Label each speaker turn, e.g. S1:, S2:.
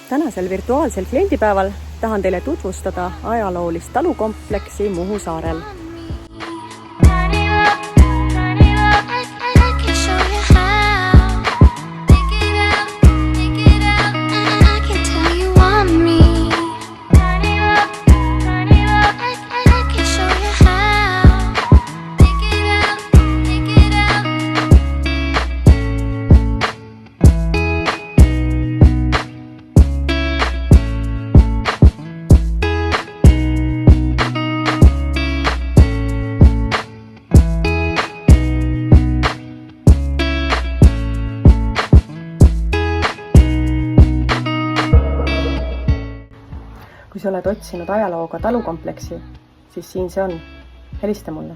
S1: Tänasel virtuaalsel kliendipäeval tahan teile tutvustada ajaloolist talukompleksi Muhu saarel. Kui sa oled otsinud ajalooga talukompleksi, siis siin see on. Helista mulle.